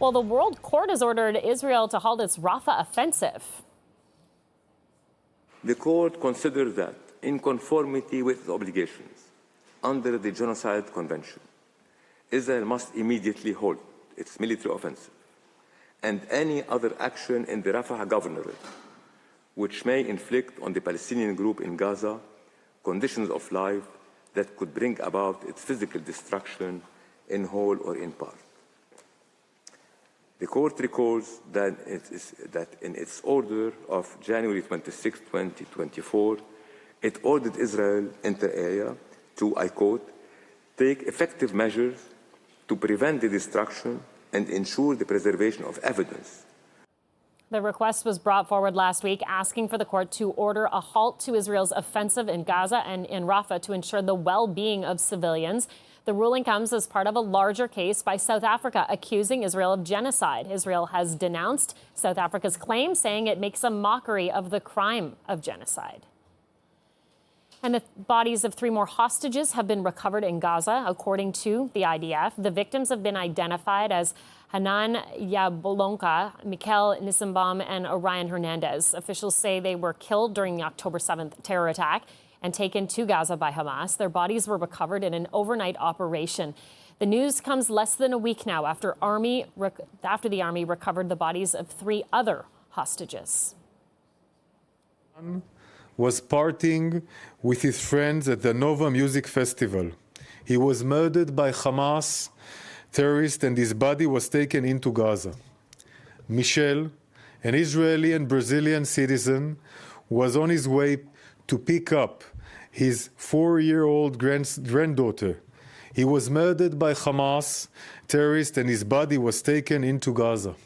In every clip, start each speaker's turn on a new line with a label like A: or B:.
A: Well, the World Court has ordered Israel to halt its Rafah offensive.
B: The court considered that, in conformity with its obligations under the Genocide Convention, Israel must immediately halt its military offensive and any other action in the Rafah governorate which may inflict on the Palestinian group in Gaza conditions of life that could bring about its physical destruction in whole or in part. The court recalls that in its order of January 26, 2024, it ordered Israel inter alia to, I quote, take effective measures to prevent the destruction and ensure the preservation of evidence.
A: The request was brought forward last week, asking for the court to order a halt to Israel's offensive in Gaza and in Rafah to ensure the well-being of civilians. The ruling comes as part of a larger case by South Africa accusing Israel of genocide. Israel has denounced South Africa's claim, saying it makes a mockery of the crime of genocide. And the bodies of 3 more hostages have been recovered in Gaza, according to the IDF. The victims have been identified as Hanan Yablonka, Mikel Nissenbaum, and Orion Hernandez. Officials say they were killed during the October 7th terror attack and taken to Gaza by Hamas. Their bodies were recovered in an overnight operation. The news comes less than a week now after the army recovered the bodies of 3 other hostages.
C: Was partying with his friends at the Nova Music Festival. He was murdered by Hamas terrorists and his body was taken into Gaza. Michel, an Israeli and Brazilian citizen, was on his way to pick up his 4-year-old granddaughter. He was murdered by Hamas terrorists and his body was taken into Gaza.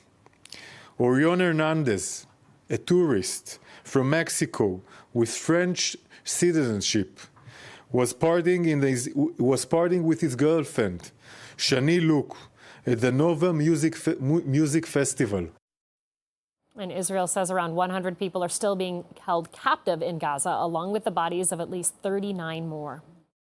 C: Orion Hernandez, a tourist from Mexico with French citizenship, was partying with his girlfriend, Shani Luke, at the Nova Music Festival.
A: And Israel says around 100 people are still being held captive in Gaza, along with the bodies of at least 39 more.